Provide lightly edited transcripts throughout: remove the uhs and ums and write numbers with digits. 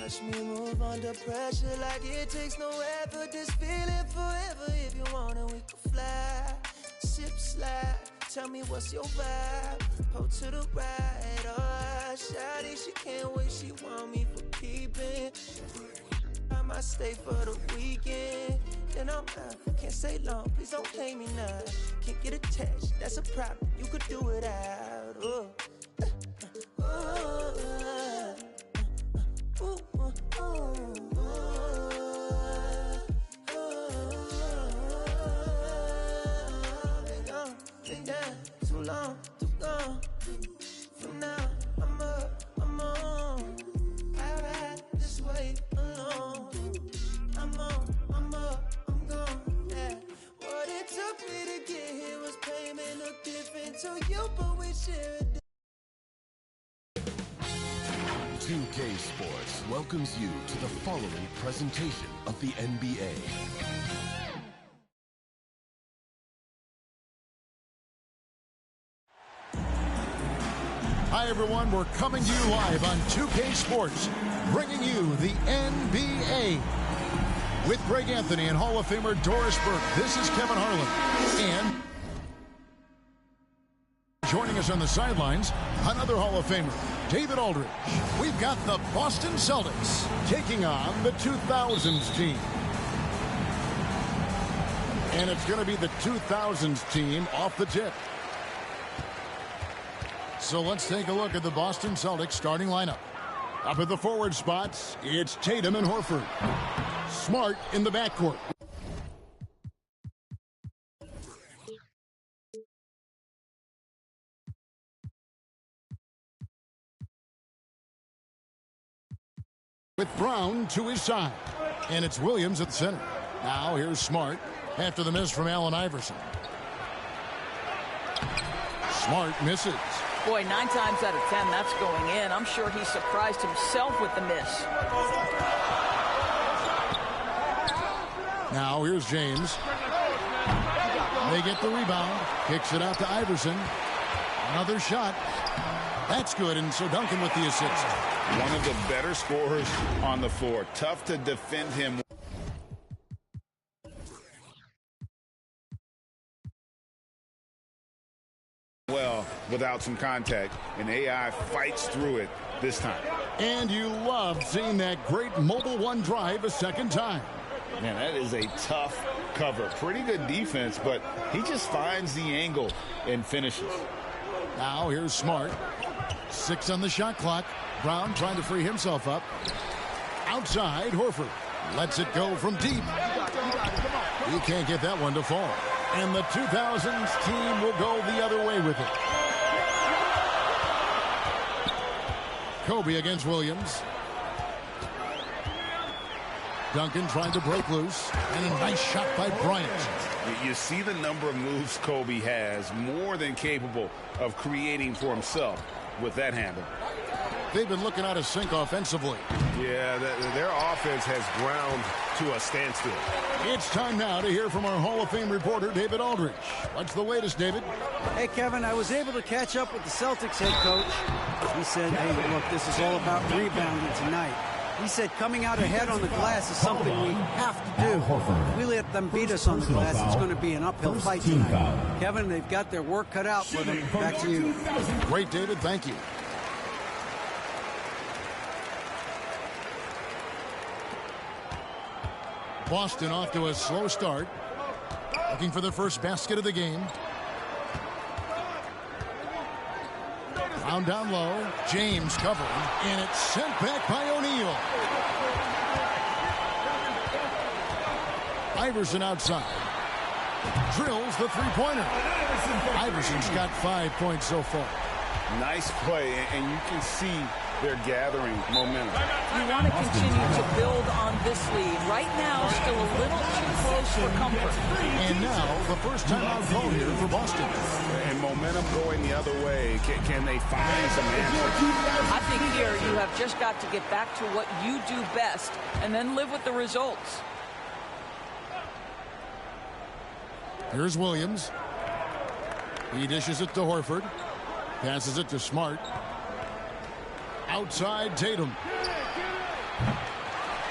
Watch me move under pressure like it takes no effort. This feeling forever. If you want it, we can fly. Sip slide. Tell me what's your vibe. Pull to the right. Oh, shawty, she can't wait. She want me for keeping. I might stay for the weekend. Then I'm out. Can't stay long. Please don't play me now. Can't get attached. That's a problem. You could do it out. Oh. Too long, too gone. From now, I'm up, I'm on. I ride this way alone. I'm on, I'm up, I'm gone. Yeah. What it took me to get here was payment no different to you, but we share it. 2K Sports welcomes you to the following presentation of the NBA. Hi everyone, we're coming to you live on 2K Sports, bringing you the NBA. With Greg Anthony and Hall of Famer Doris Burke, this is Kevin Harlan. And joining us on the sidelines, another Hall of Famer, David Aldridge. We've got the Boston Celtics taking on the 2000s team. And it's going to be the 2000s team off the tip. So let's take a look at the Boston Celtics starting lineup. Up at the forward spots, it's Tatum and Horford. Smart in the backcourt. With Brown to his side. And it's Williams at the center. Now here's Smart after the miss from Allen Iverson. Smart misses. Boy, 9 times out of 10, that's going in. I'm sure he surprised himself with the miss. Now here's James. They get the rebound. Kicks it out to Iverson. Another shot. That's good, and so Duncan with the assist. One of the better scorers on the floor. Tough to defend him. Well, without some contact, and AI fights through it this time. And you love seeing that great mobile one drive a second time. Man, that is a tough cover. Pretty good defense, but he just finds the angle and finishes. Now here's Smart. 6 on the shot clock. Brown trying to free himself up. Outside, Horford lets it go from deep. He can't get that one to fall. And the 2000s team will go the other way with it. Kobe against Williams. Duncan trying to break loose. And a nice shot by Bryant. You see the number of moves Kobe has, more than capable of creating for himself with that handle. They've been looking out of sync offensively. Yeah, their offense has ground to a standstill. It's time now to hear from our Hall of Fame reporter, David Aldridge. What's the latest, David? Hey, Kevin, I was able to catch up with the Celtics head coach. He said, hey, look, this is all about rebounding tonight. He said coming out ahead on the glass is something we have to do. If we let them beat us on the glass, it's going to be an uphill fight tonight. Kevin, they've got their work cut out for them. Back to you. Great, David. Thank you. Boston off to a slow start. Looking for the first basket of the game. Brown down low. James covering. And it's sent back by O'Neal. Iverson outside. Drills the three-pointer. Iverson's got 5 points so far. Nice play, and you can see they're gathering momentum. You want to continue to build on this lead. Right now, still a little too close for comfort. And now, the first time out call here for Boston. And momentum going the other way. Can they find some answers? I think here you have just got to get back to what you do best and then live with the results. Here's Williams. He dishes it to Horford. Passes it to Smart. Outside Tatum.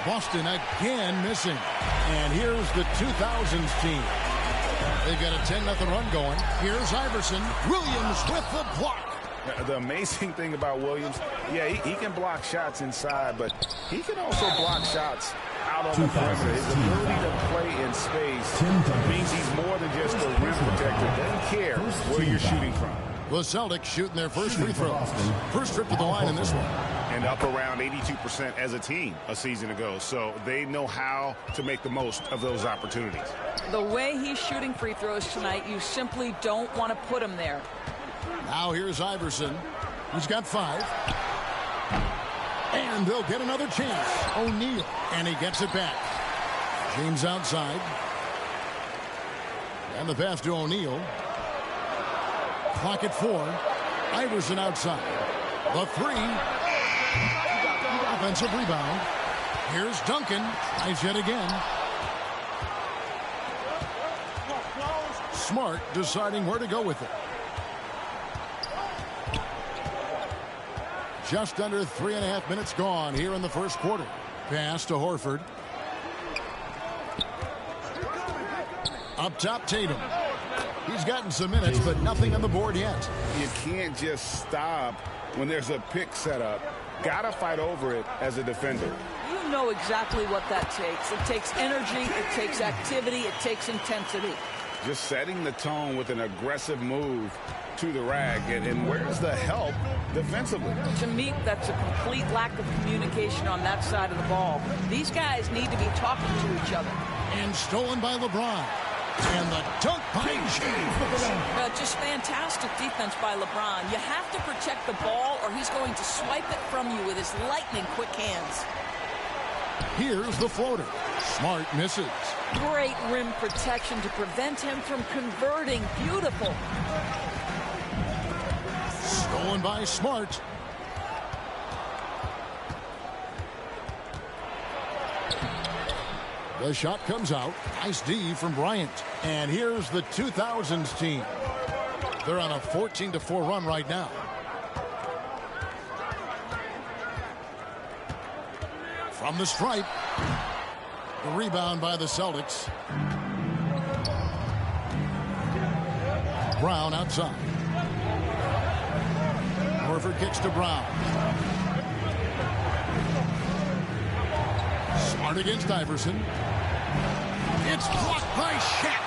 Boston again missing. And here's the 2000s team. They've got a 10-0 run going. Here's Iverson. Williams with the block. The amazing thing about Williams, yeah, he can block shots inside, but he can also block shots out on the perimeter. His ability to play in space means he's more than just a rim protector. Doesn't care where you're shooting from. The Celtics shooting their first free throws. First trip to the line in this one. And up around 82% as a team a season ago. So they know how to make the most of those opportunities. The way he's shooting free throws tonight, you simply don't want to put him there. Now here's Iverson. He's got 5. And they'll get another chance. O'Neal. And he gets it back. James outside. And the pass to O'Neal. Clock at 4. Iverson outside. The 3. Offensive rebound. Here's Duncan. Tries yet again. Smart deciding where to go with it. Just under 3.5 minutes gone here in the first quarter. Pass to Horford. Up top, Tatum. He's gotten some minutes, but nothing on the board yet. You can't just stop when there's a pick set up. Gotta fight over it as a defender. You know exactly what that takes. It takes energy, it takes activity, it takes intensity. Just setting the tone with an aggressive move to the rack. And where's the help defensively? To me, that's a complete lack of communication on that side of the ball. These guys need to be talking to each other. And stolen by LeBron. And the dunk by James. Just fantastic defense by LeBron. You have to protect the ball or he's going to swipe it from you with his lightning quick hands. Here's the floater. Smart misses. Great rim protection to prevent him from converting. Beautiful. Stolen by Smart. The shot comes out. Nice D from Bryant. And here's the 2000s team. They're on a 14-4 run right now. From the stripe. The rebound by the Celtics. Brown outside. Horford kicks to Brown. Smart against Iverson. It's blocked by Shaq.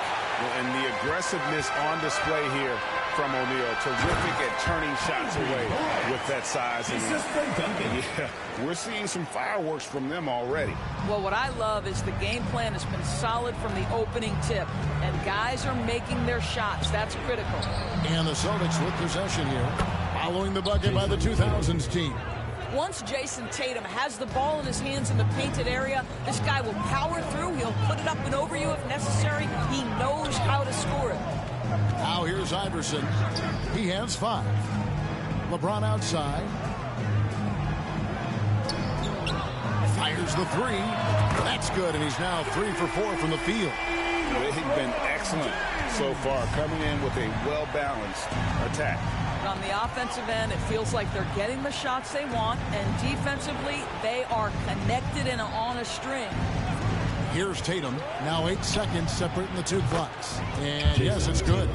And the aggressiveness on display here from O'Neal. Terrific at turning shots away with that size. And yeah, we're seeing some fireworks from them already. Well, what I love is the game plan has been solid from the opening tip. And guys are making their shots. That's critical. And the Celtics with possession here. Following the bucket by the 2000s team. Once Jason Tatum has the ball in his hands in the painted area, this guy will power through. He'll put it up and over you if necessary. He knows how to score it. Now here's Iverson. He has 5. LeBron outside. Fires the 3. That's good, and he's now 3 for 4 from the field. They've been excellent so far, coming in with a well-balanced attack. On the offensive end, it feels like they're getting the shots they want, and defensively, they are connected and on a string. Here's Tatum. Now 8 seconds separating the two clocks. And yes, it's good.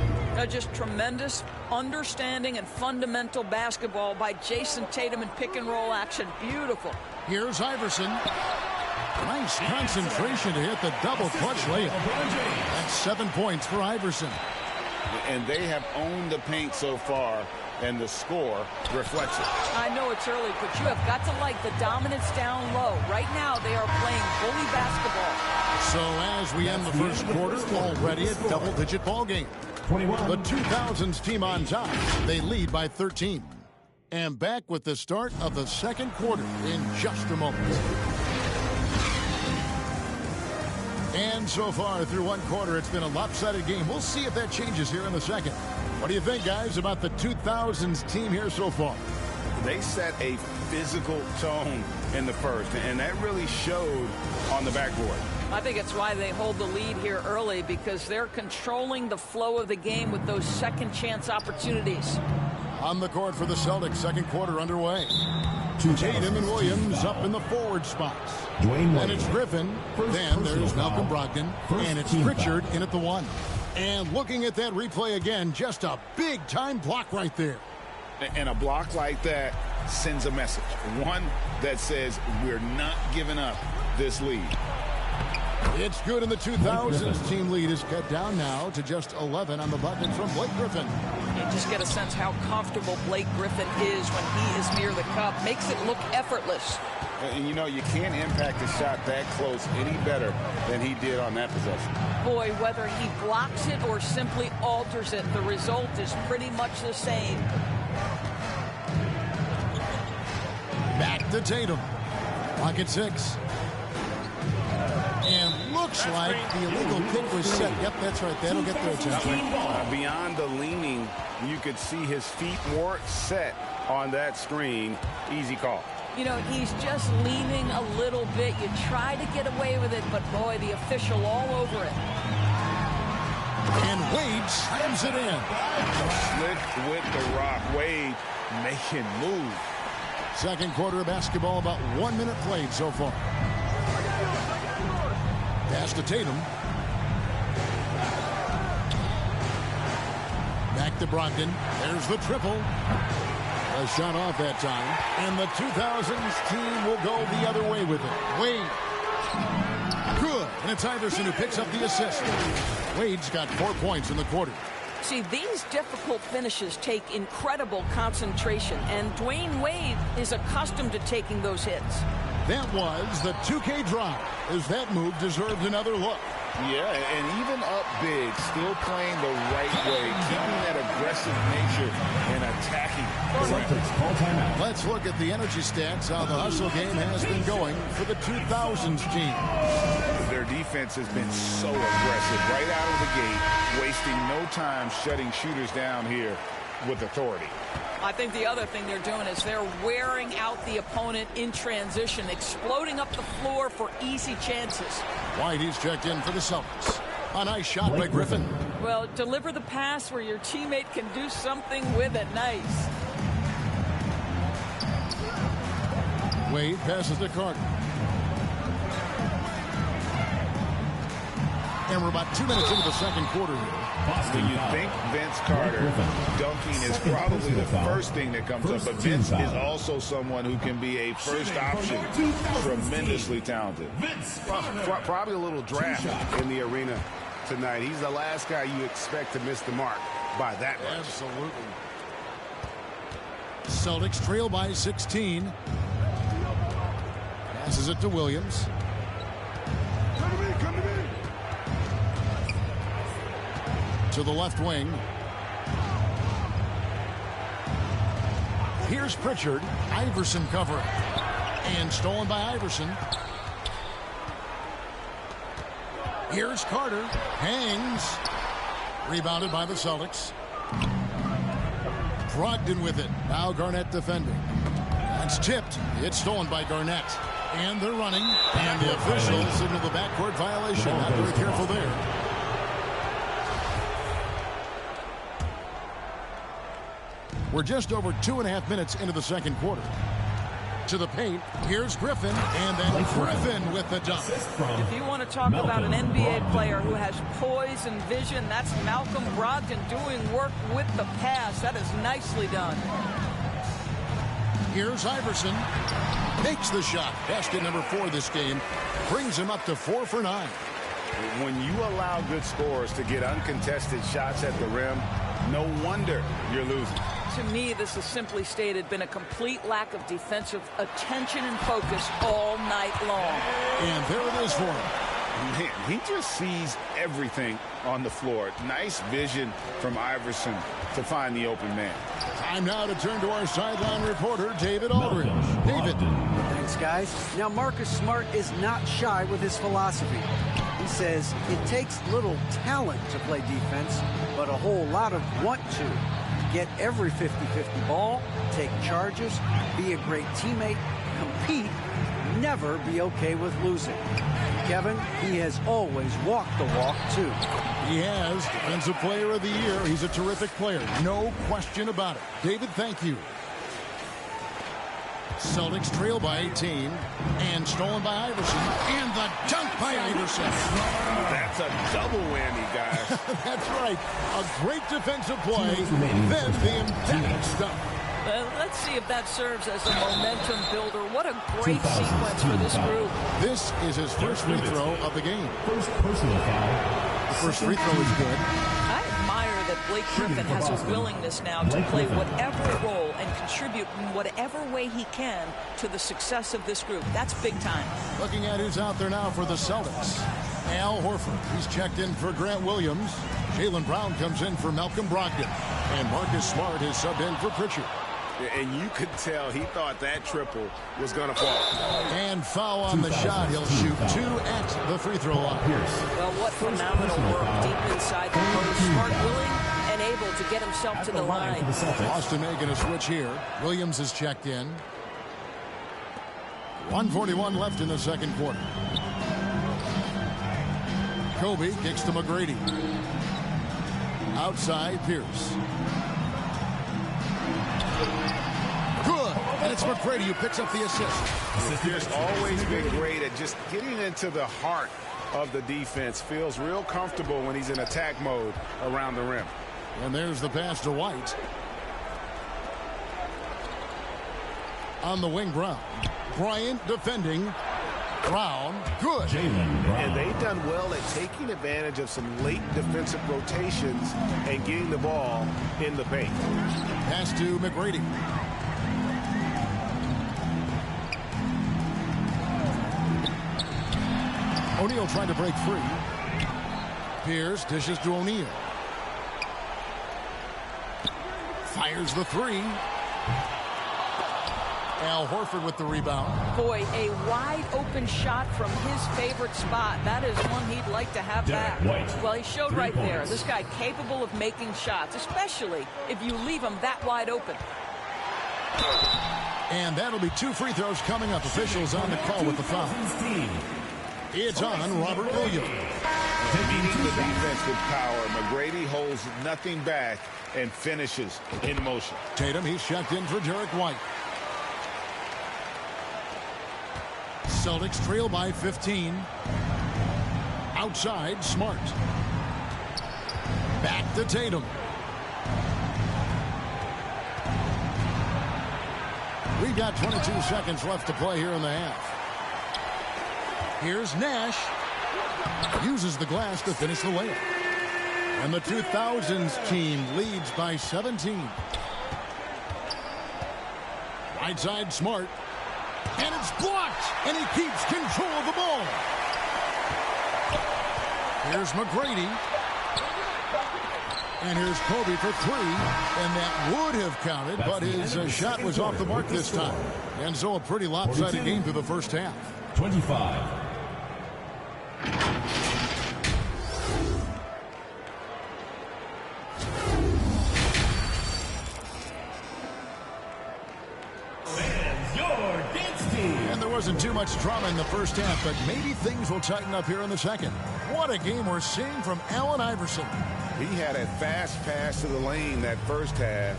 Just tremendous understanding and fundamental basketball by Jason Tatum in pick-and-roll action. Beautiful. Here's Iverson. Nice concentration to hit the double clutch layup. That's 7 points for Iverson. And they have owned the paint so far, and the score reflects it. I know it's early, but you have got to like the dominance down low. Right now, they are playing bully basketball. So as we end the first quarter, already a double-digit ball game. The 2000s team on top. They lead by 13. And back with the start of the second quarter in just a moment. And so far through one quarter, it's been a lopsided game. We'll see if that changes here in the second. What do you think, guys, about the 2000s team here so far? They set a physical tone in the first, and that really showed on the backboard. I think it's why they hold the lead here early, because they're controlling the flow of the game with those second chance opportunities. On the court for the Celtics, second quarter underway. Tatum and Williams up in the forward spots. And it's Griffin. Then there's Malcolm Brogdon. And it's Pritchard in at the 1. And looking at that replay again, just a big-time block right there. And a block like that sends a message. One that says we're not giving up this lead. It's good in the 2000s. Team lead is cut down now to just 11 on the bucket from Blake Griffin. You just get a sense how comfortable Blake Griffin is when he is near the cup. Makes it look effortless. And you know, you can't impact a shot that close any better than he did on that possession. Boy, whether he blocks it or simply alters it, the result is pretty much the same. Back to Tatum. Clock at 6. And looks like the illegal kick was set. Yep, that's right. That'll get their attention. Beyond the leaning, you could see his feet more set on that screen. Easy call. You know, he's just leaning a little bit. You try to get away with it, but boy, the official all over it. And Wade slams it in. Slick with the rock. Wade making move. Second quarter of basketball, about 1 minute played so far. Pass to Tatum. Back to Brogdon. There's the triple. A shot off that time. And the 2000s team will go the other way with it. Wade. Good. And it's Iverson who picks up the assist. Wade's got 4 points in the quarter. See, these difficult finishes take incredible concentration, and Dwayne Wade is accustomed to taking those hits. That was the 2K drive, as that move deserved another look. Yeah, and even up big, still playing the right way, keeping that aggressive nature and attacking. Let's look at the energy stats, how the hustle game has been going for the 2000s team. Their defense has been so aggressive right out of the gate, wasting no time shutting shooters down here with authority. I think the other thing they're doing is they're wearing out the opponent in transition, exploding up the floor for easy chances. Whitey's checked in for the Celtics. A nice shot by Griffin. Well, deliver the pass where your teammate can do something with it. Nice. Wade passes to Carter. And we're about 2 minutes into the second quarter here. When you think Vince Carter, dunking is probably the first thing that comes up, but Vince is also someone who can be a first option, tremendously talented. Probably a little draft in the arena tonight. He's the last guy you expect to miss the mark by that much. Absolutely. Celtics trail by 16. Passes it to Williams. To the left wing. Here's Pritchard. Iverson covering. And stolen by Iverson. Here's Carter. Hangs. Rebounded by the Celtics. Brogdon with it. Now Garnett defending. That's tipped. It's stolen by Garnett. And they're running. And the officials signal the backcourt violation. Not very careful there. We're just over 2.5 minutes into the second quarter. To the paint, here's Griffin, and then Griffin with the dunk. If you want to talk about an NBA player who has poise and vision, that's Malcolm Brogdon doing work with the pass. That is nicely done. Here's Iverson. Makes the shot. Basket number 4 this game. Brings him up to 4 for 9. When you allow good scorers to get uncontested shots at the rim, no wonder you're losing. To me, this has simply stated been a complete lack of defensive attention and focus all night long. And there it is for him. Man, he just sees everything on the floor. Nice vision from Iverson to find the open man. Time now to turn to our sideline reporter, David Aldridge. David. Thanks, guys. Now, Marcus Smart is not shy with his philosophy. He says it takes little talent to play defense, but a whole lot of want to. Get every 50-50 ball, take charges, be a great teammate, compete, never be okay with losing. Kevin, he has always walked the walk, too. He has. Defensive Player of the Year. He's a terrific player. No question about it. David, thank you. Celtics trail by 18. And stolen by Iverson. And the dunk by Iverson. That's a double whammy, guys. That's right. A great defensive play. Then the emphatic dunk. Let's see if that serves as a momentum builder. What a great sequence for this group. This is his first free throw of the game. First personal foul. The first free throw is good. I admire that Blake Griffin has a willingness now to play whatever role and contribute in whatever way he can to the success of this group. That's big time. Looking at who's out there now for the Celtics. Al Horford. He's checked in for Grant Williams. Jaylen Brown comes in for Malcolm Brogdon. And Marcus Smart is subbed in for Pritchard. And you could tell he thought that triple was going to fall. And foul on the shot. He'll shoot 2 at the free throw line. Well, what phenomenal work deep inside the post. Smart, willing, and able to get himself to the line. Austin making a switch here. Williams is checked in. 1:41 left in the second quarter. Kobe kicks to McGrady. Outside, Pierce. Good. And it's McGrady who picks up the assist. Pierce always been great at just getting into the heart of the defense. Feels real comfortable when he's in attack mode around the rim. And there's the pass to White. On the wing, Brown. Bryant defending. Brown, good. And they've done well at taking advantage of some late defensive rotations and getting the ball in the paint. Pass to McGrady. O'Neal trying to break free. Pierce dishes to O'Neal. Fires the three. Al Horford with the rebound. Boy, a wide-open shot from his favorite spot. That is one he'd like to have back. Well, he showed right there. This guy capable of making shots, especially if you leave him that wide open. And that'll be 2 free throws coming up. Officials on the call with the foul. It's on Robert Williams. Meeting the defense with power. McGrady holds nothing back and finishes in motion. Tatum, he's checked in for Derek White. Celtics trail by 15. Outside, Smart. Back to Tatum. We've got 22 seconds left to play here in the half. Here's Nash. Uses the glass to finish the layup. And the 2000s team leads by 17. Right side, Smart. And it's blocked. And he keeps control of the ball. Here's McGrady. And here's Kobe for 3. And that would have counted, but his shot was off the mark this time. And so a pretty lopsided game through the first half. 25. Wasn't too much drama in the first half, but maybe things will tighten up here in the second. What a game we're seeing from Allen Iverson. He had a fast pass to the lane that first half.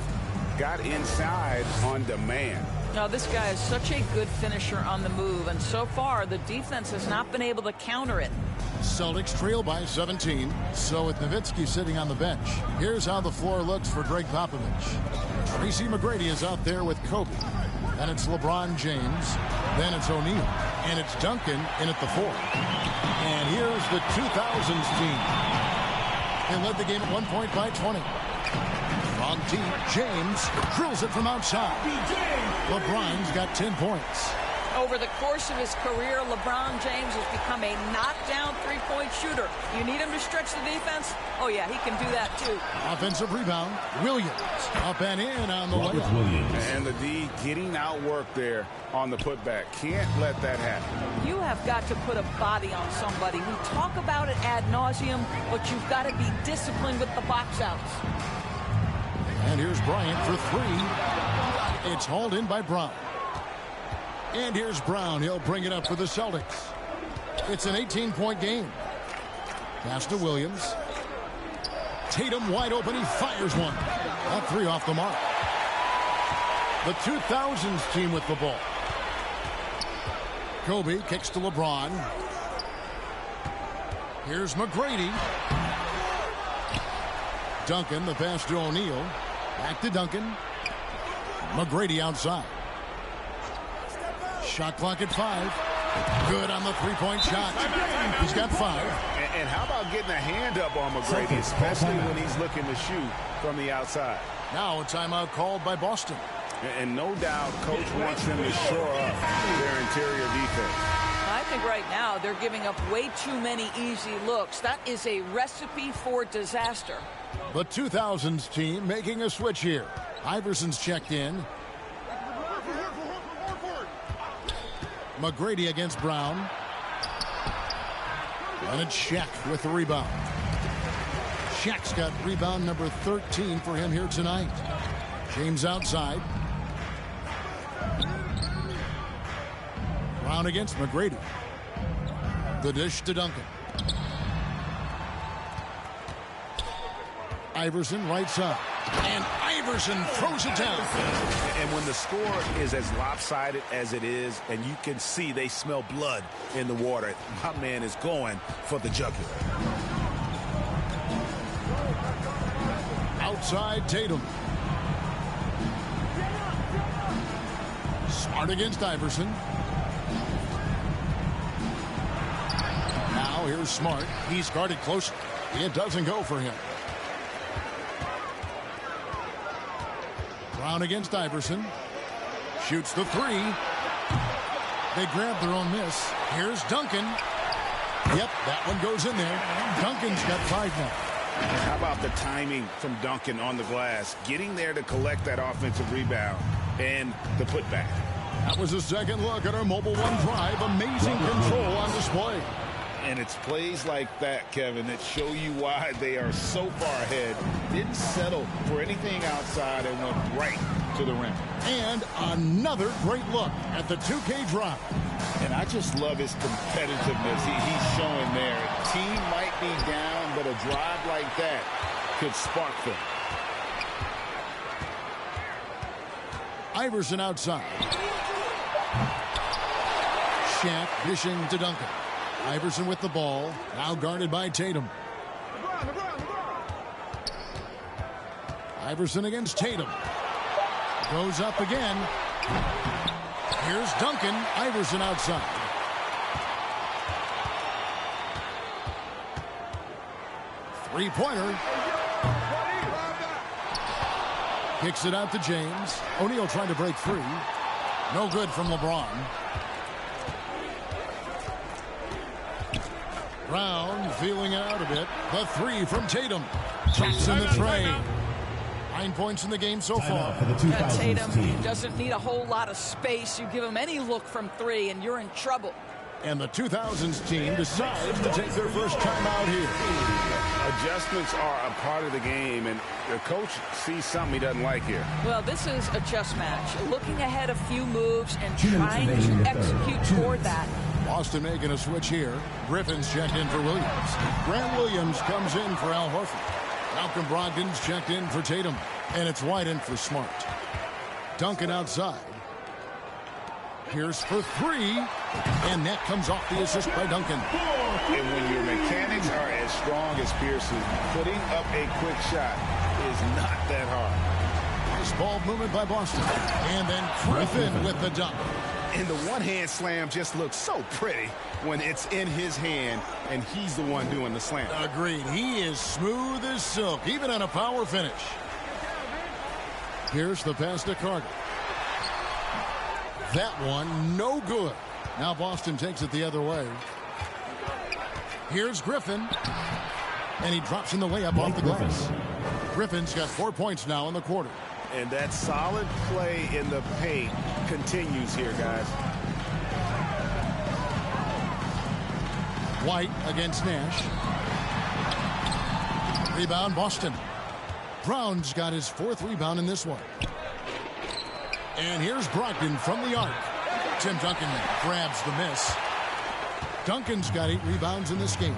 Got inside on demand. Now, this guy is such a good finisher on the move, and so far the defense has not been able to counter it. Celtics trail by 17. So with Nowitzki sitting on the bench, here's how the floor looks for Greg Popovich. Tracy McGrady is out there with Kobe. And it's LeBron James. Then it's O'Neal. And it's Duncan in at the 4. And here's the 2000s team. They led the game at 1 point by 20. On deep, James drills it from outside. LeBron's got 10 points. Over the course of his career, LeBron James has become a knockdown three-point shooter. You need him to stretch the defense? Oh, yeah, he can do that, too. Offensive rebound. Williams up and in on the layup. And the D getting outworked there on the putback. Can't let that happen. You have got to put a body on somebody. We talk about it ad nauseum, but you've got to be disciplined with the box outs. And here's Bryant for 3. It's hauled in by Brown. And here's Brown. He'll bring it up for the Celtics. It's an 18-point game. Pass to Williams. Tatum wide open. He fires one. That three off the mark. The 2000s team with the ball. Kobe kicks to LeBron. Here's McGrady. Duncan, the pass to O'Neal. Back to Duncan. McGrady outside. Shot clock at 5. Good on the three-point shot. He's got 5. And how about getting a hand up on McGrady, especially when he's looking to shoot from the outside. Now a timeout called by Boston. And no doubt, Coach wants them to shore up their interior defense. I think right now they're giving up way too many easy looks. That is a recipe for disaster. The 2000s team making a switch here. Iverson's checked in. McGrady against Brown. And it's Shaq with the rebound. Shaq's got rebound number 13 for him here tonight. James outside. Brown against McGrady. The dish to Duncan. Iverson right side. And Iverson throws it down. And when the score is as lopsided as it is, and you can see they smell blood in the water, my man is going for the jugular. Outside Tatum. Smart against Iverson. Now here's Smart. He's guarded close. It doesn't go for him. Brown against Iverson. Shoots the three. They grab their own miss. Here's Duncan. Yep, that one goes in there. Duncan's got 5 now. And how about the timing from Duncan on the glass, getting there to collect that offensive rebound and the putback. That was a second look at our Mobile One drive. Amazing control on display. And it's plays like that, Kevin, that show you why they are so far ahead. Didn't settle for anything outside and went right to the rim. And another great look at the 2K drive. And I just love his competitiveness he's showing there. Team might be down, but a drive like that could spark them. Iverson outside. Shaq dishing to Duncan. Iverson with the ball, now guarded by Tatum. Iverson against Tatum. Goes up again. Here's Duncan. Iverson outside. Three-pointer. Kicks it out to James. O'Neal trying to break free. No good from LeBron. Brown feeling it out a bit. The three from Tatum. Chops in the tray. 9 points in the game so far. Tatum doesn't need a whole lot of space. You give him any look from 3 and you're in trouble. And the 2000s team decides to take their first time out here. Adjustments are a part of the game, and the coach sees something he doesn't like here. Well, this is a chess match. Looking ahead a few moves and trying to execute toward that. Boston making a switch here. Griffin's checked in for Williams. Grant Williams comes in for Al Horford. Malcolm Brogdon's checked in for Tatum. And it's White in for Smart. Duncan outside. Pierce for 3. And that comes off the assist by Duncan. And when your mechanics are as strong as Pierce's, putting up a quick shot is not that hard. Nice ball movement by Boston. And then Griffin with the dunk. And the one-hand slam just looks so pretty when it's in his hand and he's the one doing the slam. Agreed. He is smooth as silk, even on a power finish. Here's the pass to Carter. That one, no good. Now Boston takes it the other way. Here's Griffin. And he drops in the layup off the glass. Griffin's got 4 points now in the quarter. And that solid play in the paint continues here, guys. White against Nash. Rebound, Boston. Brown's got his 4th rebound in this one. And here's Brogdon from the arc. Tim Duncan grabs the miss. Duncan's got 8 rebounds in this game.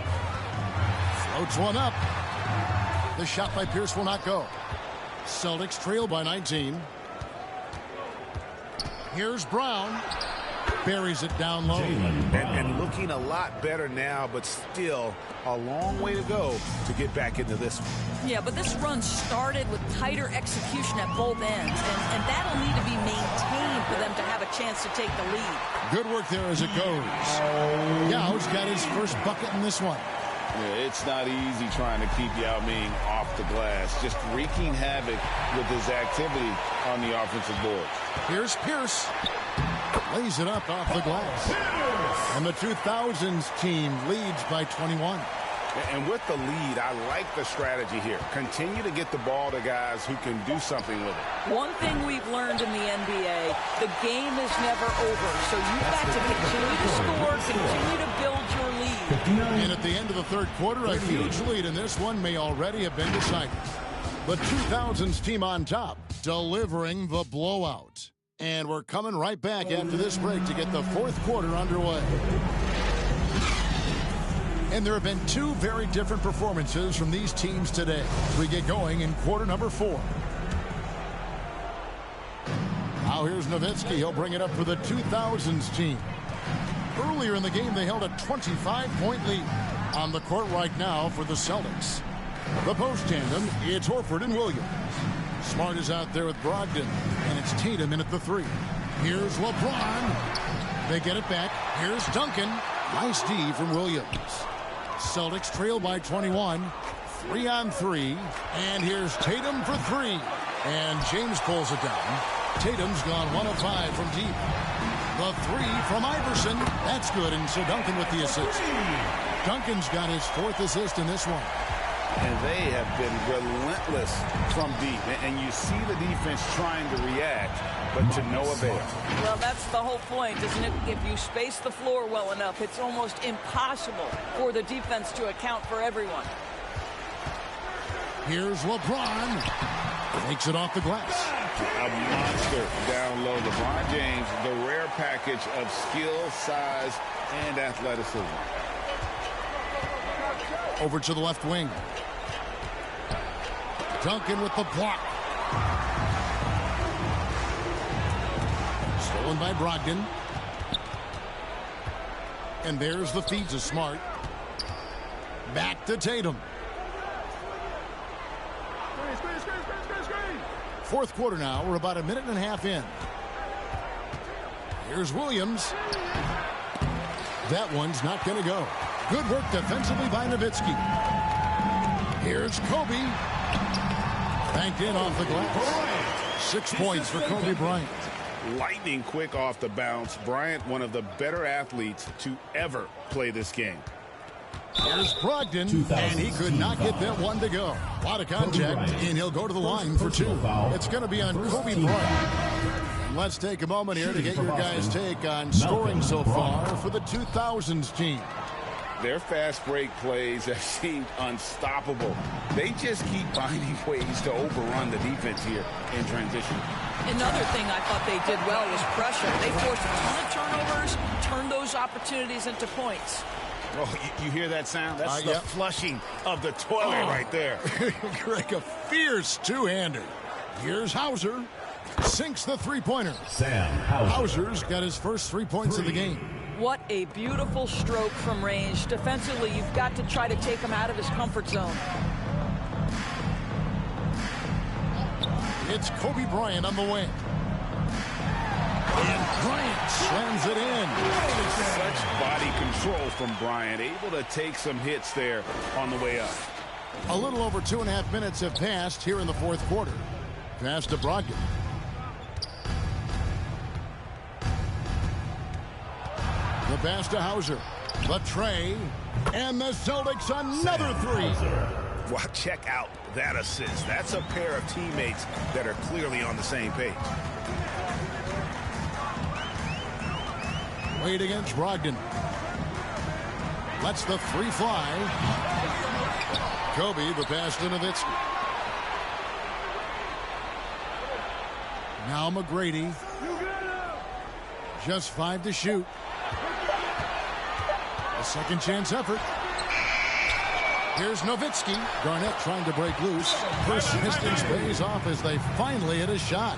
Floats one up. The shot by Pierce will not go. Celtics trail by 19. Here's Brown. Buries it down low. And looking a lot better now, but still a long way to go to get back into this one. Yeah, but this run started with tighter execution at both ends, and that'll need to be maintained for them to have a chance to take the lead. Good work there as it goes. Yau's got his first bucket in this one. Yeah, it's not easy trying to keep Yao Ming off the glass. Just wreaking havoc with his activity on the offensive boards. Here's Pierce. Lays it up off the glass. And the 2000s team leads by 21. And with the lead, I like the strategy here. Continue to get the ball to guys who can do something with it. One thing we've learned in the NBA, the game is never over. So you've got to continue to score, continue to build your lead. And at the end of the third quarter, a huge lead in this one may already have been decided. The 2000s team on top, delivering the blowout. And we're coming right back after this break to get the fourth quarter underway. And there have been 2 very different performances from these teams today. We get going in quarter number 4. Now here's Nowitzki. He'll bring it up for the 2000s team. Earlier in the game, they held a 25-point lead. On the court right now for the Celtics. The post tandem, it's Horford and Williams. Smart is out there with Brogdon, and it's Tatum in at the 3. Here's LeBron. They get it back. Here's Duncan. Nice D from Williams. Celtics trail by 21. 3-on-3. And here's Tatum for 3. And James pulls it down. Tatum's gone 1 of 5 from deep. The 3 from Iverson. That's good, and so Duncan with the assist. Duncan's got his 4th assist in this one. And they have been relentless from deep. And you see the defense trying to react, but to no avail. Well, that's the whole point, isn't it? If you space the floor well enough, it's almost impossible for the defense to account for everyone. Here's LeBron. Takes it off the glass. A monster down low. LeBron James, the rare package of skill, size, and athleticism. Over to the left wing. Duncan with the block. Stolen by Brogdon. And there's the feed to Smart. Back to Tatum. Fourth quarter now. We're about 1.5 minutes in. Here's Williams. That one's not going to go. Good work defensively by Nowitzki. Here's Kobe. Banked in off the glass. 6 points for Kobe Bryant. Lightning quick off the bounce. Bryant, one of the better athletes to ever play this game. Here's Brogdon, and he could not get that one to go. A lot of contact, and he'll go to the line for 2. It's going to be on Kobe Bryant. Let's take a moment here to get your guys' take on scoring so far for the 2000s team. Their fast break plays have seemed unstoppable. They just keep finding ways to overrun the defense here in transition. Another thing I thought they did well was pressure. They forced a ton of turnovers, turned those opportunities into points. Oh, you hear that sound? That's the flushing of the toilet right there. Greg, a fierce two-hander. Here's Hauser. Sinks the three-pointer. Sam Hauser. Hauser's got his first 3 points of the game. What a beautiful stroke from range. Defensively, you've got to try to take him out of his comfort zone. It's Kobe Bryant on the wing. And Bryant slams it in. Such body control from Bryant, able to take some hits there on the way up. A little over 2.5 minutes have passed here in the fourth quarter. Pass to Brogdon. The pass to Hauser. The tray. And the Celtics another 3. Well, check out that assist. That's a pair of teammates that are clearly on the same page. Wade against Brogdon. Lets the 3 fly. Kobe, the pass to Nowitzki. Now McGrady. Just 5 to shoot. A second chance effort. Here's Nowitzki. Garnett trying to break loose. Persistence pays off as they finally hit a shot.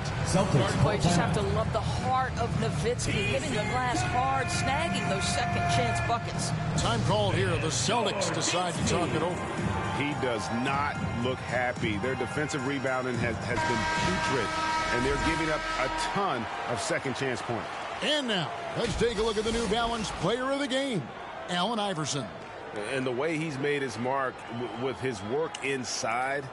Boy, you just have to love the heart of Nowitzki, hitting the glass hard, snagging those second chance buckets. Time called here. The Celtics decide to talk it over. He does not look happy. Their defensive rebounding has been putrid, and they're giving up a ton of second chance points. And now, let's take a look at the New Balance player of the game, Allen Iverson. And the way he's made his mark with his work inside,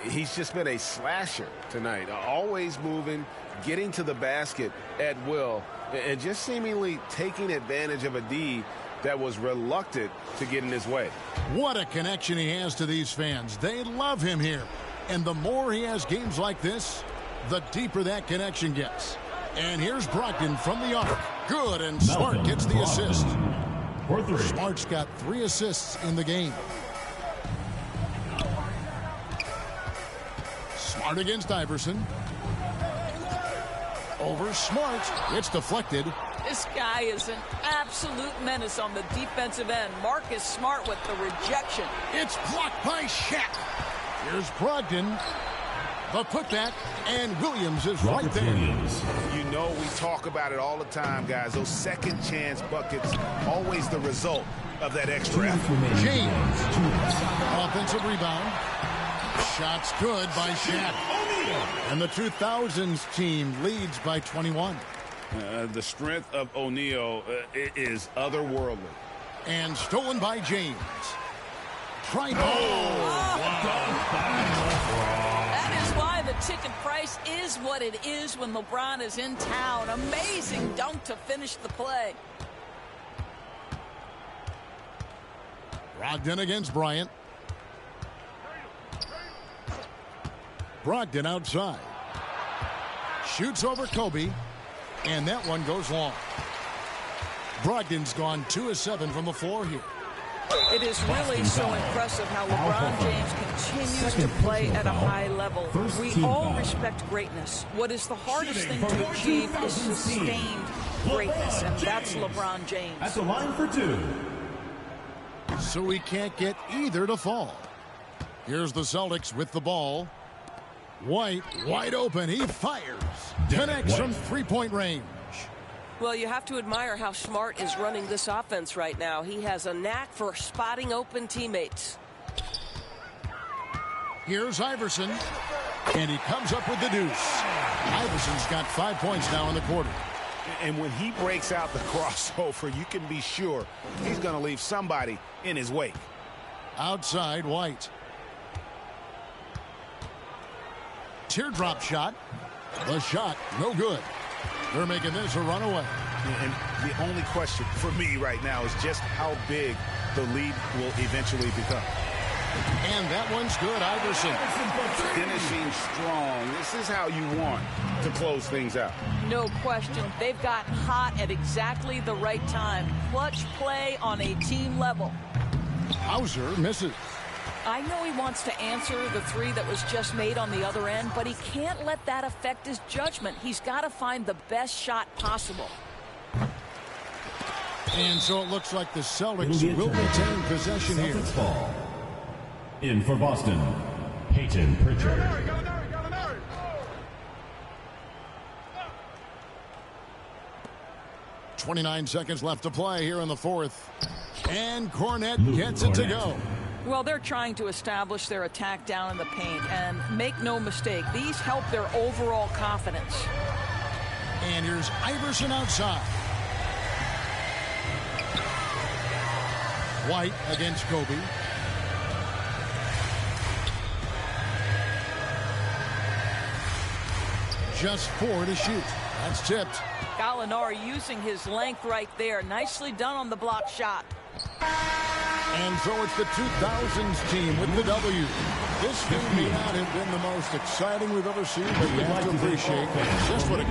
he's just been a slasher tonight. Always moving, getting to the basket at will, and just seemingly taking advantage of a D that was reluctant to get in his way. What a connection he has to these fans. They love him here. And the more he has games like this, the deeper that connection gets. And here's Brogdon from the arc. Good, and Smart gets the assist. Smart's got 3 assists in the game. Smart against Iverson. Over Smart. It's deflected. This guy is an absolute menace on the defensive end. Marcus Smart with the rejection. It's blocked by Shaq. Here's Brogdon. The putback, and Williams is right there. You know, we talk about it all the time, guys. Those second chance buckets, always the result of that extra effort. James. Offensive rebound. Shots good by Shaq. And the 2000s team leads by 21. The strength of O'Neal is otherworldly. And stolen by James. Try ball. That is why the ticket price is what it is when LeBron is in town. Amazing dunk to finish the play. Brogdon against Bryant. Brogdon outside. Shoots over Kobe. And that one goes long. Brogdon's gone 2 of 7 from the floor here. It is really so impressive how LeBron James continues to play at a high level. We all respect greatness. What is the hardest thing to achieve is sustained greatness, and that's LeBron James. At the line for 2. So he can't get either to fall. Here's the Celtics with the ball. White, wide open. He fires. Connects from 3-point range. Well, you have to admire how Smart is running this offense right now. He has a knack for spotting open teammates. Here's Iverson. And he comes up with the deuce. Iverson's got 5 points now in the quarter. And when he breaks out the crossover, you can be sure he's going to leave somebody in his wake. Outside, White. Teardrop shot. The shot, no good. They're making this a runaway. And the only question for me right now is just how big the lead will eventually become. And that one's good, Iverson. Finishing strong. This is how you want to close things out. No question. They've got hot at exactly the right time. Clutch play on a team level. Hauser misses. I know he wants to answer the 3 that was just made on the other end, but he can't let that affect his judgment. He's got to find the best shot possible. And so it looks like the Celtics will retain possession here. Ball. In for Boston, Peyton Pritchard. 29 seconds left to play here in the 4th. And Cornette gets it to go. Well, they're trying to establish their attack down in the paint, and make no mistake, these help their overall confidence. And here's Iverson outside. White against Kobe. Just 4 to shoot. That's tipped. Gallinari using his length right there. Nicely done on the block shot. And so it's the 2000s team with the W. This may not have been the most exciting we've ever seen, but you have to appreciate just what a